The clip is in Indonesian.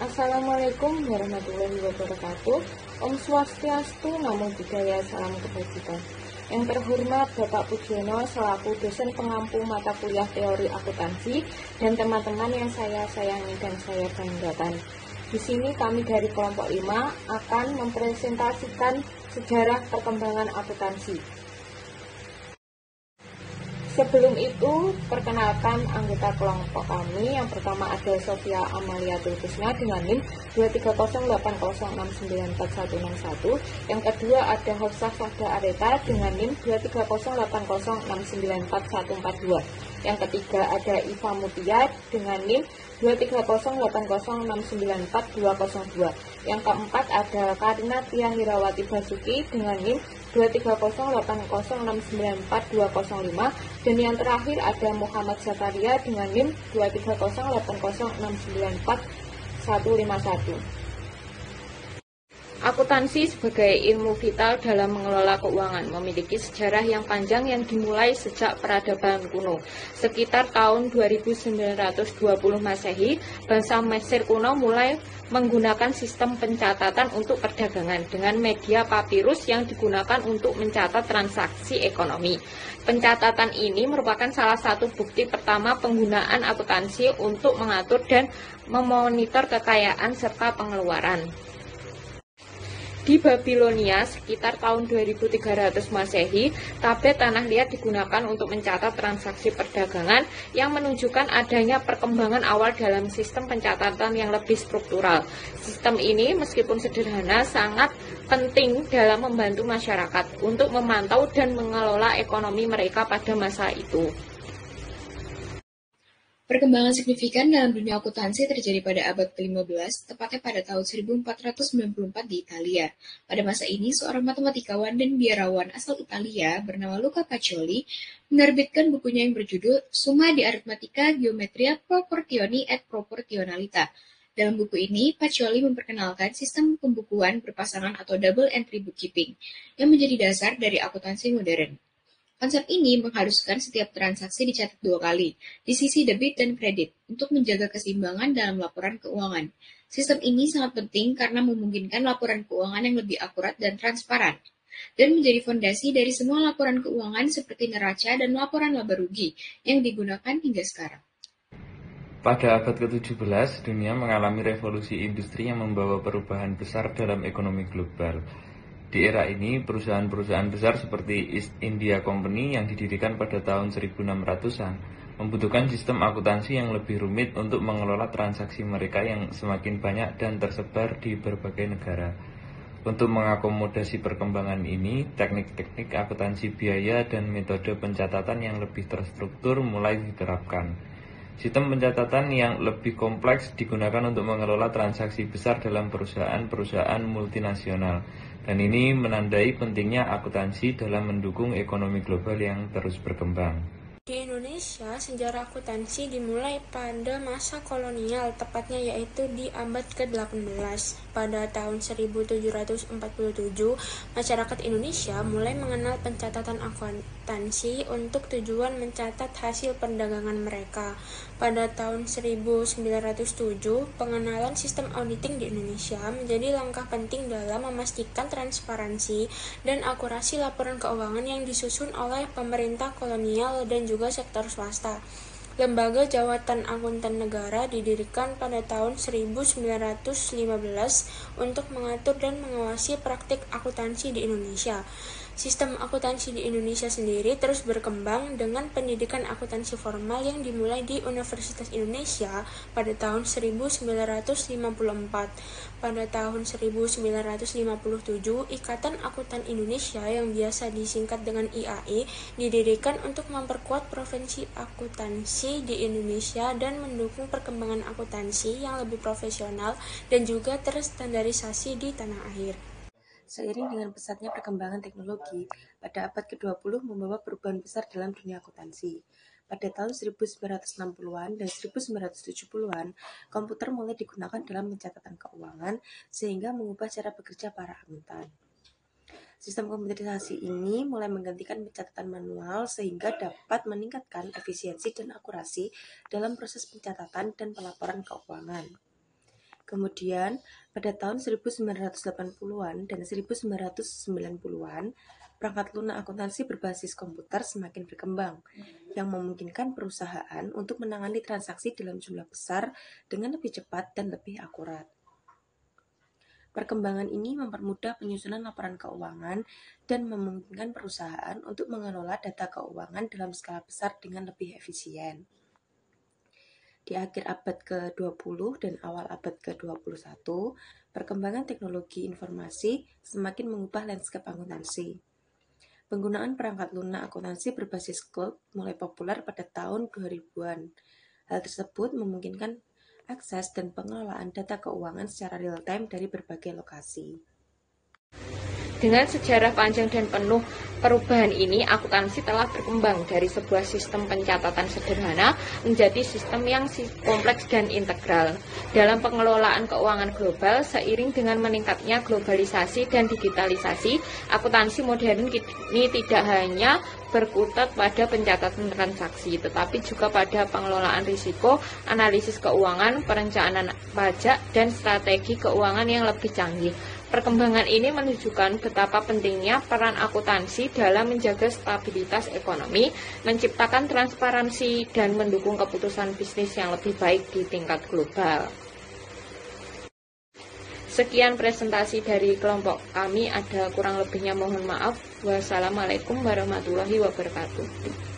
Assalamualaikum warahmatullahi wabarakatuh. Om Swastiastu, Namo Buddhaya, salam kebajikan. Yang terhormat Bapak Pudiono selaku dosen pengampu mata kuliah teori akuntansi dan teman-teman yang saya sayangi dan saya banggakan. Di sini kami dari kelompok 5 akan mempresentasikan sejarah perkembangan akuntansi. Sebelum itu, perkenalkan anggota kelompok kami. Yang pertama ada Sofia Amalia Tulkusna dengan NIM 23080694161. Yang kedua ada Hafsah Sahda Areta dengan NIM 23080694142. Yang ketiga ada Iva Mutia dengan NIM 23080694202. Yang keempat ada Karina Tia Hirawati Basuki dengan NIM 23080694205. Dan yang terakhir ada Muhammad Zakaria dengan NIM 23080694151. Akuntansi sebagai ilmu vital dalam mengelola keuangan memiliki sejarah yang panjang yang dimulai sejak peradaban kuno. Sekitar tahun 2920 Masehi, bangsa Mesir kuno mulai menggunakan sistem pencatatan untuk perdagangan dengan media papirus yang digunakan untuk mencatat transaksi ekonomi. Pencatatan ini merupakan salah satu bukti pertama penggunaan akuntansi untuk mengatur dan memonitor kekayaan serta pengeluaran. Di Babilonia, sekitar tahun 2300 Masehi, tablet tanah liat digunakan untuk mencatat transaksi perdagangan yang menunjukkan adanya perkembangan awal dalam sistem pencatatan yang lebih struktural. Sistem ini, meskipun sederhana, sangat penting dalam membantu masyarakat untuk memantau dan mengelola ekonomi mereka pada masa itu. Perkembangan signifikan dalam dunia akuntansi terjadi pada abad ke-15, tepatnya pada tahun 1494 di Italia. Pada masa ini, seorang matematikawan dan biarawan asal Italia bernama Luca Pacioli menerbitkan bukunya yang berjudul Summa di Aritmatica Geometria Proportioni et Proporzionalità. Dalam buku ini, Pacioli memperkenalkan sistem pembukuan berpasangan atau double entry bookkeeping, yang menjadi dasar dari akuntansi modern. Konsep ini mengharuskan setiap transaksi dicatat 2 kali, di sisi debit dan kredit, untuk menjaga keseimbangan dalam laporan keuangan. Sistem ini sangat penting karena memungkinkan laporan keuangan yang lebih akurat dan transparan, dan menjadi fondasi dari semua laporan keuangan seperti neraca dan laporan laba rugi yang digunakan hingga sekarang. Pada abad ke-17, dunia mengalami revolusi industri yang membawa perubahan besar dalam ekonomi global. Di era ini, perusahaan-perusahaan besar seperti East India Company yang didirikan pada tahun 1600-an membutuhkan sistem akuntansi yang lebih rumit untuk mengelola transaksi mereka yang semakin banyak dan tersebar di berbagai negara. Untuk mengakomodasi perkembangan ini, teknik-teknik akuntansi biaya dan metode pencatatan yang lebih terstruktur mulai diterapkan. Sistem pencatatan yang lebih kompleks digunakan untuk mengelola transaksi besar dalam perusahaan-perusahaan multinasional, dan ini menandai pentingnya akuntansi dalam mendukung ekonomi global yang terus berkembang. Di Indonesia, sejarah akuntansi dimulai pada masa kolonial, tepatnya yaitu di abad ke-18. Pada tahun 1747, masyarakat Indonesia mulai mengenal pencatatan akuntansi untuk tujuan mencatat hasil perdagangan mereka. Pada tahun 1907, pengenalan sistem auditing di Indonesia menjadi langkah penting dalam memastikan transparansi dan akurasi laporan keuangan yang disusun oleh pemerintah kolonial dan juga sektor swasta. Lembaga Jawatan Akuntan Negara didirikan pada tahun 1915 untuk mengatur dan mengawasi praktik akuntansi di Indonesia. Sistem akuntansi di Indonesia sendiri terus berkembang dengan pendidikan akuntansi formal yang dimulai di Universitas Indonesia pada tahun 1954. Pada tahun 1957, Ikatan Akuntan Indonesia yang biasa disingkat dengan IAI didirikan untuk memperkuat profesi akuntansi di Indonesia dan mendukung perkembangan akuntansi yang lebih profesional dan juga terstandarisasi di tanah air. Seiring dengan pesatnya perkembangan teknologi, pada abad ke-20 membawa perubahan besar dalam dunia akuntansi. Pada tahun 1960-an dan 1970-an, komputer mulai digunakan dalam pencatatan keuangan sehingga mengubah cara bekerja para akuntan. Sistem komputerisasi ini mulai menggantikan pencatatan manual sehingga dapat meningkatkan efisiensi dan akurasi dalam proses pencatatan dan pelaporan keuangan. Kemudian, pada tahun 1980-an dan 1990-an, perangkat lunak akuntansi berbasis komputer semakin berkembang, yang memungkinkan perusahaan untuk menangani transaksi dalam jumlah besar dengan lebih cepat dan lebih akurat. Perkembangan ini mempermudah penyusunan laporan keuangan dan memungkinkan perusahaan untuk mengelola data keuangan dalam skala besar dengan lebih efisien. Di akhir abad ke-20 dan awal abad ke-21, perkembangan teknologi informasi semakin mengubah lanskap akuntansi. Penggunaan perangkat lunak akuntansi berbasis cloud mulai populer pada tahun 2000-an. Hal tersebut memungkinkan akses dan pengelolaan data keuangan secara real-time dari berbagai lokasi. Dengan sejarah panjang dan penuh perubahan ini, akuntansi telah berkembang dari sebuah sistem pencatatan sederhana menjadi sistem yang kompleks dan integral. Dalam pengelolaan keuangan global, seiring dengan meningkatnya globalisasi dan digitalisasi, akuntansi modern ini tidak hanya berkutat pada pencatatan transaksi, tetapi juga pada pengelolaan risiko, analisis keuangan, perencanaan pajak, dan strategi keuangan yang lebih canggih. Perkembangan ini menunjukkan betapa pentingnya peran akuntansi dalam menjaga stabilitas ekonomi, menciptakan transparansi, dan mendukung keputusan bisnis yang lebih baik di tingkat global. Sekian presentasi dari kelompok kami, ada kurang lebihnya mohon maaf. Wassalamualaikum warahmatullahi wabarakatuh.